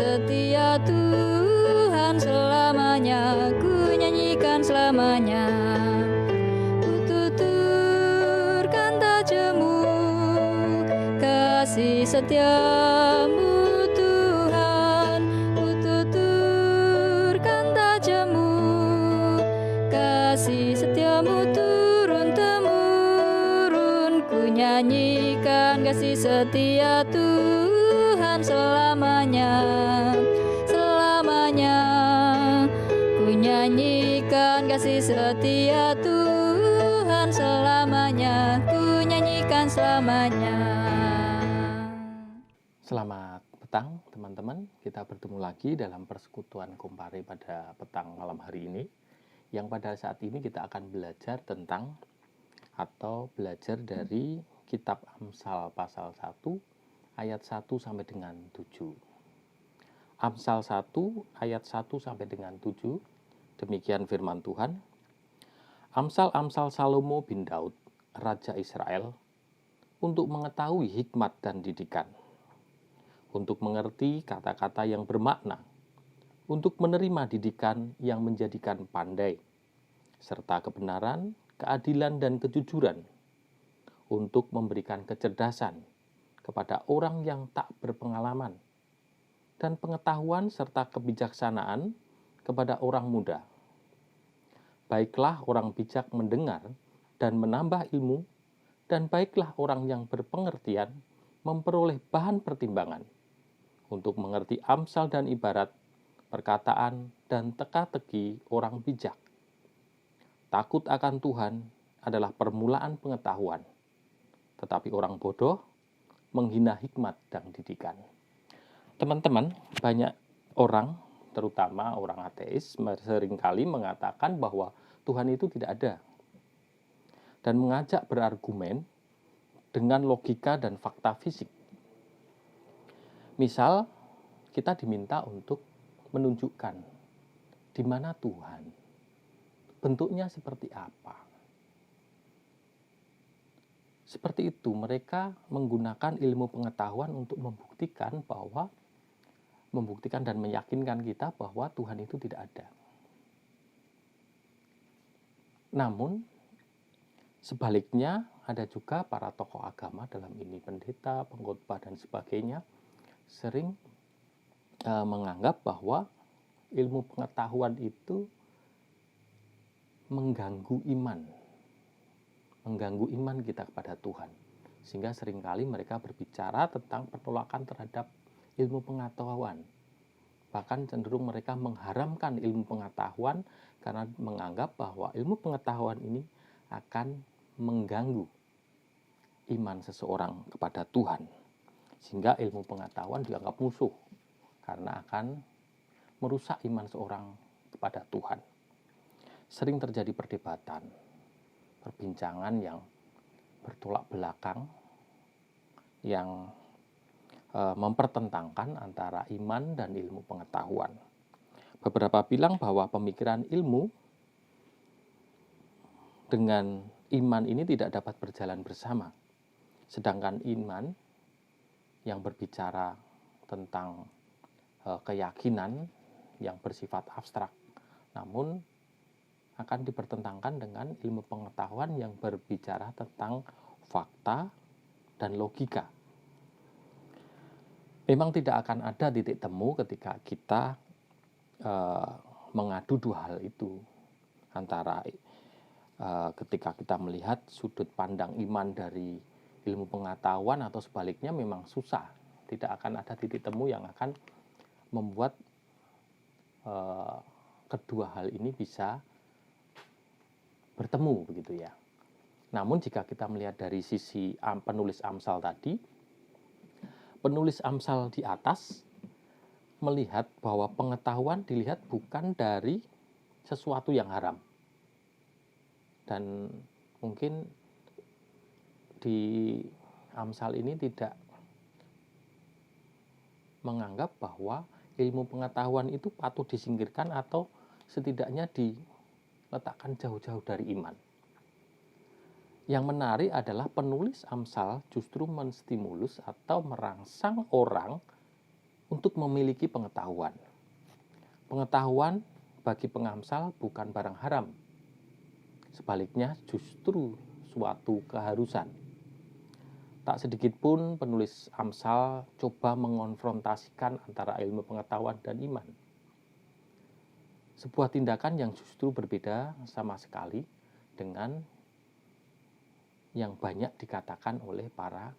setia Tuhan selamanya, ku nyanyikan selamanya. Ku tuturkan tak jemu kasih setiamu Tuhan, ku tuturkan tak jemu kasih setiamu turun-temurun, ku nyanyikan kasih setia Tuhan selamanya, selamanya. Ku nyanyikan kasih setia Tuhan selamanya, ku nyanyikan selamanya. Selamat petang teman-teman, kita bertemu lagi dalam persekutuan Kompare pada petang malam hari ini, yang pada saat ini kita akan belajar tentang atau belajar dari kitab Amsal pasal 1 ayat 1 sampai dengan 7. Amsal 1 ayat 1 sampai dengan 7, demikian firman Tuhan. Amsal-amsal Salomo bin Daud, Raja Israel, untuk mengetahui hikmat dan didikan, untuk mengerti kata-kata yang bermakna, untuk menerima didikan yang menjadikan pandai, serta kebenaran, keadilan, dan kejujuran, untuk memberikan kecerdasan kepada orang yang tak berpengalaman, dan pengetahuan serta kebijaksanaan kepada orang muda. Baiklah orang bijak mendengar dan menambah ilmu, dan baiklah orang yang berpengertian memperoleh bahan pertimbangan, untuk mengerti amsal dan ibarat, perkataan dan teka-teki orang bijak. Takut akan Tuhan adalah permulaan pengetahuan, tetapi orang bodoh menghina hikmat dan didikan. Teman-teman, banyak orang, terutama orang ateis, seringkali mengatakan bahwa Tuhan itu tidak ada, dan mengajak berargumen dengan logika dan fakta fisik. Misal, kita diminta untuk menunjukkan di mana Tuhan, bentuknya seperti apa. Seperti itu, mereka menggunakan ilmu pengetahuan untuk membuktikan dan meyakinkan kita bahwa Tuhan itu tidak ada. Namun, sebaliknya ada juga para tokoh agama, dalam ini pendeta, pengkhotbah, dan sebagainya, sering menganggap bahwa ilmu pengetahuan itu mengganggu iman kita kepada Tuhan. Sehingga seringkali mereka berbicara tentang penolakan terhadap ilmu pengetahuan. Bahkan cenderung mereka mengharamkan ilmu pengetahuan karena menganggap bahwa ilmu pengetahuan ini akan mengganggu iman seseorang kepada Tuhan. Sehingga ilmu pengetahuan dianggap musuh karena akan merusak iman seorang kepada Tuhan. Sering terjadi perdebatan, perbincangan yang bertolak belakang, yang mempertentangkan antara iman dan ilmu pengetahuan. Beberapa bilang bahwa pemikiran ilmu dengan iman ini tidak dapat berjalan bersama. Sedangkan iman yang berbicara tentang keyakinan yang bersifat abstrak, namun akan dipertentangkan dengan ilmu pengetahuan yang berbicara tentang fakta dan logika. Memang tidak akan ada titik temu ketika kita mengadu dua hal itu, antara ketika kita melihat sudut pandang iman dari ilmu pengetahuan atau sebaliknya memang susah. Tidak akan ada titik temu yang akan membuat kedua hal ini bisa bertemu, begitu ya. Namun jika kita melihat dari sisi penulis Amsal tadi, penulis Amsal di atas melihat bahwa pengetahuan dilihat bukan dari sesuatu yang haram. Dan mungkin di Amsal ini tidak menganggap bahwa ilmu pengetahuan itu patut disingkirkan atau setidaknya diletakkan jauh-jauh dari iman. Yang menarik adalah penulis Amsal justru menstimulus atau merangsang orang untuk memiliki pengetahuan. Pengetahuan bagi pengamsal bukan barang haram. Sebaliknya justru suatu keharusan. Tak sedikit pun penulis Amsal coba mengonfrontasikan antara ilmu pengetahuan dan iman. Sebuah tindakan yang justru berbeda sama sekali dengan yang banyak dikatakan oleh para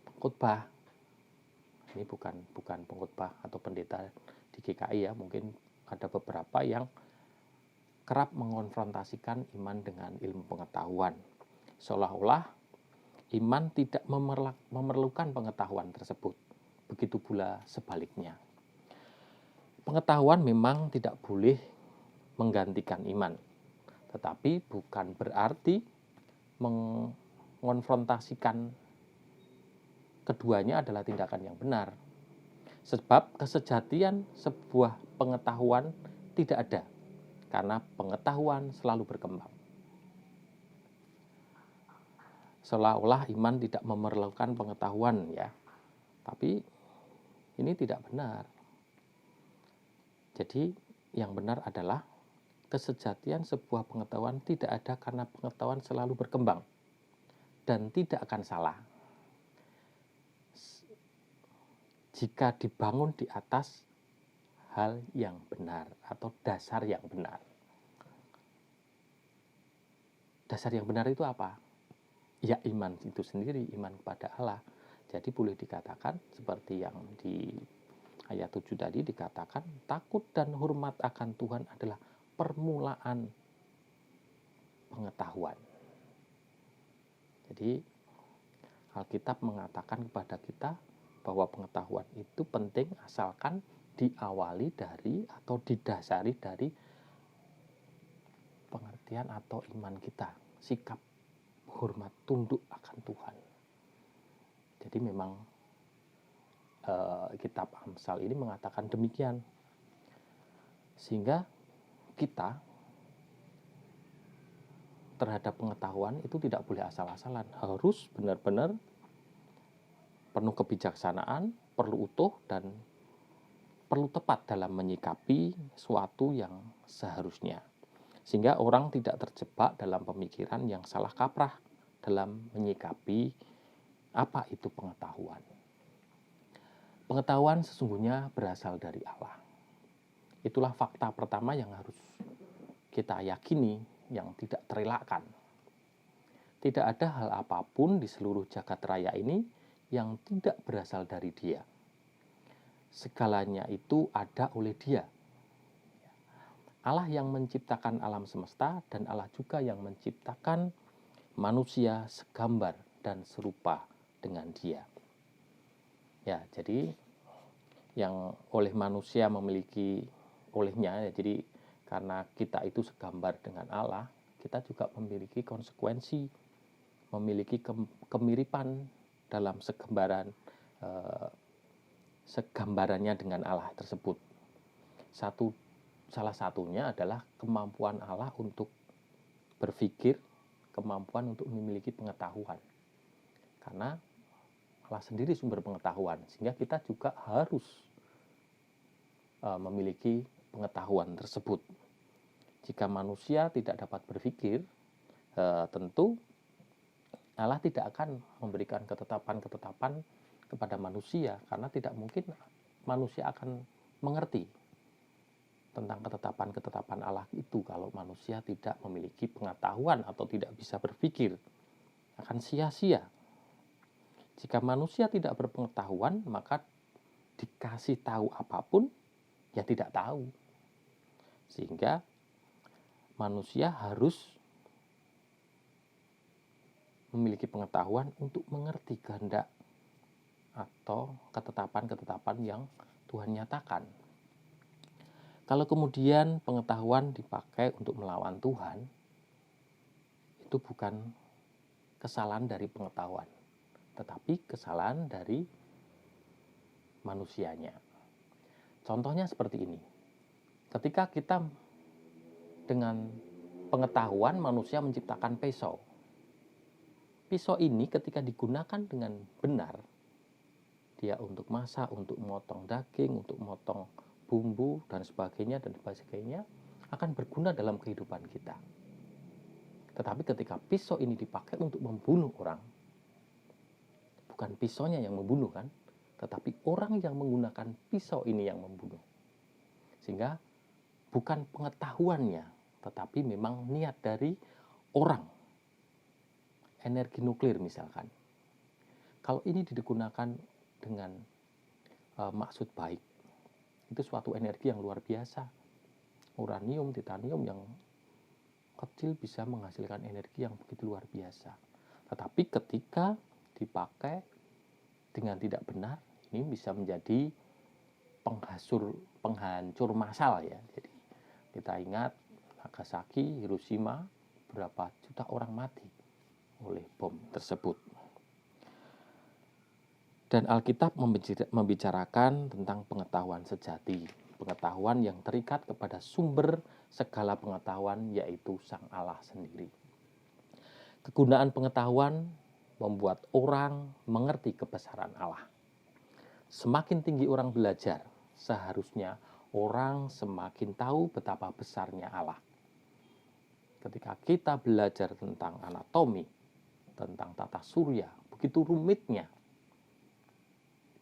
pengkhotbah. Ini bukan pengkhotbah atau pendeta di GKI ya, mungkin ada beberapa yang kerap mengonfrontasikan iman dengan ilmu pengetahuan. Seolah-olah iman tidak memerlukan pengetahuan tersebut. Begitu pula sebaliknya. Pengetahuan memang tidak boleh menggantikan iman, tetapi bukan berarti mengonfrontasikan keduanya adalah tindakan yang benar. Sebab kesejatian sebuah pengetahuan tidak ada, karena pengetahuan selalu berkembang. Seolah-olah iman tidak memerlukan pengetahuan ya, tapi ini tidak benar. Jadi yang benar adalah kesejatian sebuah pengetahuan tidak ada karena pengetahuan selalu berkembang dan tidak akan salah jika dibangun di atas hal yang benar atau dasar yang benar. Dasar yang benar itu apa? Ya iman itu sendiri, iman kepada Allah. Jadi boleh dikatakan seperti yang di ayat 7 tadi dikatakan, takut dan hormat akan Tuhan adalah permulaan pengetahuan. Jadi Alkitab mengatakan kepada kita bahwa pengetahuan itu penting asalkan diawali dari atau didasari dari pengertian atau iman kita, sikap hormat tunduk akan Tuhan. Jadi memang kitab Amsal ini mengatakan demikian, sehingga kita terhadap pengetahuan itu tidak boleh asal-asalan, harus benar-benar penuh kebijaksanaan, perlu utuh dan perlu tepat dalam menyikapi suatu yang seharusnya, sehingga orang tidak terjebak dalam pemikiran yang salah kaprah dalam menyikapi apa itu pengetahuan. Pengetahuan sesungguhnya berasal dari Allah. Itulah fakta pertama yang harus kita yakini, yang tidak terelakkan. Tidak ada hal apapun di seluruh jagat raya ini yang tidak berasal dari Dia. Segalanya itu ada oleh Dia. Allah yang menciptakan alam semesta dan Allah juga yang menciptakan manusia segambar dan serupa dengan Dia. Ya, jadi yang oleh manusia memiliki olehnya, ya, jadi karena kita itu segambar dengan Allah, kita juga memiliki konsekuensi, memiliki kemiripan dalam segambarannya dengan Allah tersebut. Salah satunya adalah kemampuan Allah untuk berpikir, kemampuan untuk memiliki pengetahuan. Karena Allah sendiri sumber pengetahuan, sehingga kita juga harus memiliki pengetahuan tersebut. Jika manusia tidak dapat berpikir, tentu Allah tidak akan memberikan ketetapan-ketetapan kepada manusia, karena tidak mungkin manusia akan mengerti tentang ketetapan-ketetapan Allah itu kalau manusia tidak memiliki pengetahuan atau tidak bisa berpikir. Akan sia-sia. Jika manusia tidak berpengetahuan, maka dikasih tahu apapun, ya tidak tahu. Sehingga manusia harus memiliki pengetahuan untuk mengerti kehendak atau ketetapan-ketetapan yang Tuhan nyatakan. Kalau kemudian pengetahuan dipakai untuk melawan Tuhan, itu bukan kesalahan dari pengetahuan, tetapi kesalahan dari manusianya. Contohnya seperti ini. Ketika kita dengan pengetahuan manusia menciptakan pisau. Pisau ini ketika digunakan dengan benar, dia untuk masak, untuk motong daging, untuk motong bumbu dan sebagainya akan berguna dalam kehidupan kita. Tetapi ketika pisau ini dipakai untuk membunuh orang, bukan pisaunya yang membunuh kan, tetapi orang yang menggunakan pisau ini yang membunuh. Sehingga bukan pengetahuannya, tetapi memang niat dari orang. Energi nuklir misalkan. Kalau ini digunakan dengan maksud baik, itu suatu energi yang luar biasa. Uranium, titanium yang kecil bisa menghasilkan energi yang begitu luar biasa. Tetapi ketika dipakai dengan tidak benar, ini bisa menjadi penghancur massal ya. Jadi kita ingat Nagasaki, Hiroshima, berapa juta orang mati oleh bom tersebut. Dan Alkitab membicarakan tentang pengetahuan sejati, pengetahuan yang terikat kepada sumber segala pengetahuan, yaitu Sang Allah sendiri. Kegunaan pengetahuan membuat orang mengerti kebesaran Allah. Semakin tinggi orang belajar, seharusnya orang semakin tahu betapa besarnya Allah. Ketika kita belajar tentang anatomi, tentang tata surya, begitu rumitnya,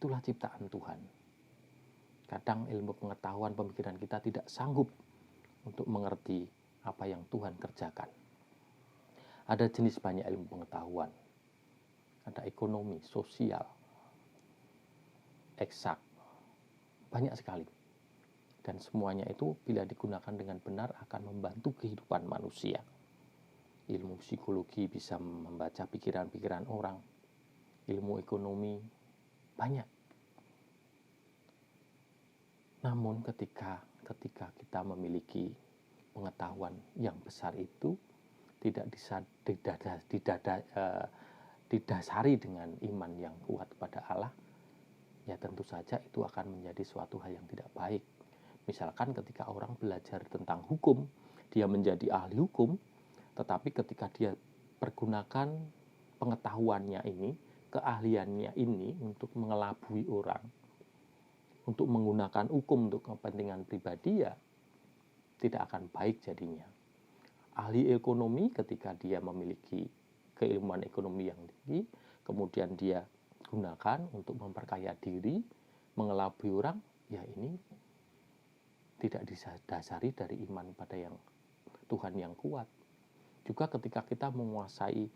itulah ciptaan Tuhan. Kadang ilmu pengetahuan pemikiran kita tidak sanggup untuk mengerti apa yang Tuhan kerjakan. Ada jenis banyak ilmu pengetahuan. Ada ekonomi, sosial, eksak, banyak sekali. Dan semuanya itu bila digunakan dengan benar akan membantu kehidupan manusia. Ilmu psikologi bisa membaca pikiran-pikiran orang. Ilmu ekonomi banyak. Namun ketika kita memiliki pengetahuan yang besar itu tidak didasari dengan iman yang kuat kepada Allah, ya tentu saja itu akan menjadi suatu hal yang tidak baik. Misalkan ketika orang belajar tentang hukum, dia menjadi ahli hukum, tetapi ketika dia pergunakan pengetahuannya ini, keahliannya ini untuk mengelabui orang, untuk menggunakan hukum untuk kepentingan pribadi, ya tidak akan baik jadinya. Ahli ekonomi ketika dia memiliki keilmuan ekonomi yang tinggi, kemudian dia gunakan untuk memperkaya diri, mengelabui orang, ya ini tidak didasari dari iman pada yang Tuhan yang kuat. Juga ketika kita menguasai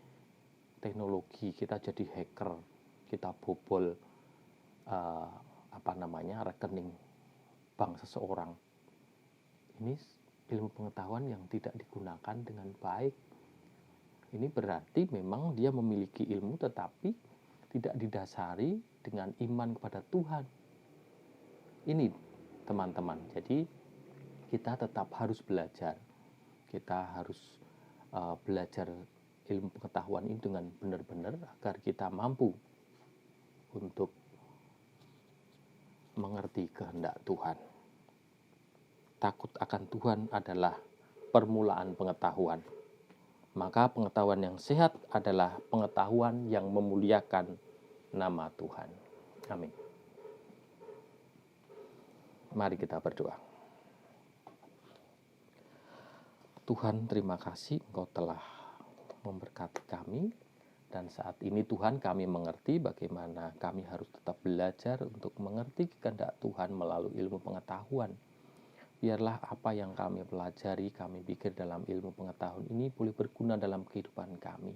teknologi, kita jadi hacker, kita bobol rekening bank seseorang. Ini ilmu pengetahuan yang tidak digunakan dengan baik. Ini berarti memang dia memiliki ilmu tetapi tidak didasari dengan iman kepada Tuhan. Ini teman-teman. Jadi kita tetap harus belajar. Kita harus belajar ilmu pengetahuan ini dengan benar-benar agar kita mampu untuk mengerti kehendak Tuhan. Takut akan Tuhan adalah permulaan pengetahuan. Maka pengetahuan yang sehat adalah pengetahuan yang memuliakan nama Tuhan. Amin. Mari kita berdoa. Tuhan, terima kasih Engkau telah memberkati kami. Dan saat ini Tuhan, kami mengerti bagaimana kami harus tetap belajar untuk mengerti kehendak Tuhan melalui ilmu pengetahuan. Biarlah apa yang kami pelajari, kami pikir dalam ilmu pengetahuan ini boleh berguna dalam kehidupan kami.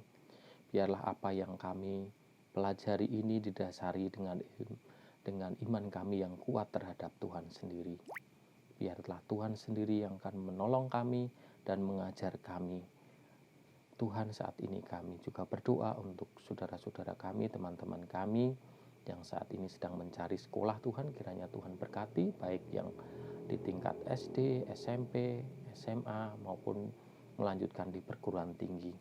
Biarlah apa yang kami pelajari ini didasari dengan iman kami yang kuat terhadap Tuhan sendiri. Biarlah Tuhan sendiri yang akan menolong kami dan mengajar kami. Tuhan, saat ini kami juga berdoa untuk saudara-saudara kami, teman-teman kami yang saat ini sedang mencari sekolah. Tuhan, kiranya Tuhan berkati, baik yang di tingkat SD, SMP, SMA, maupun melanjutkan di perguruan tinggi.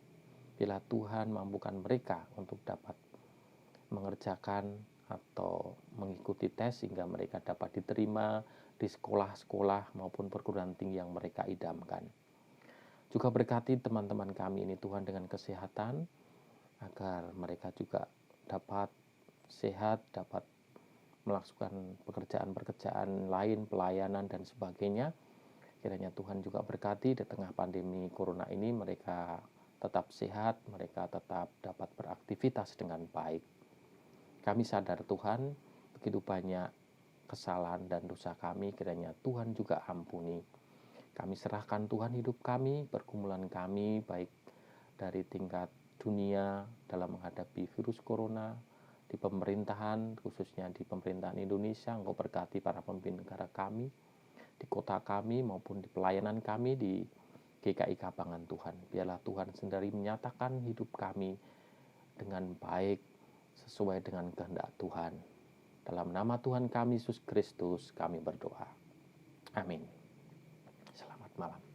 Bila Tuhan mampukan mereka untuk dapat mengerjakan atau mengikuti tes sehingga mereka dapat diterima di sekolah-sekolah maupun perguruan tinggi yang mereka idamkan. Juga berkati teman-teman kami ini Tuhan dengan kesehatan, agar mereka juga dapat sehat, dapat melakukan pekerjaan-pekerjaan lain, pelayanan dan sebagainya. Kiranya Tuhan juga berkati di tengah pandemi corona ini mereka tetap sehat, mereka tetap dapat beraktivitas dengan baik. Kami sadar Tuhan, begitu banyak kesalahan dan dosa kami, kiranya Tuhan juga ampuni. Kami serahkan Tuhan hidup kami, pergumulan kami, baik dari tingkat dunia dalam menghadapi virus corona, di pemerintahan, khususnya di pemerintahan Indonesia, Engkau berkati para pemimpin negara kami, di kota kami maupun di pelayanan kami di GKI Kabangan Tuhan. Biarlah Tuhan sendiri menyatakan hidup kami dengan baik sesuai dengan kehendak Tuhan. Dalam nama Tuhan kami Yesus Kristus kami berdoa. Amin. Selamat malam.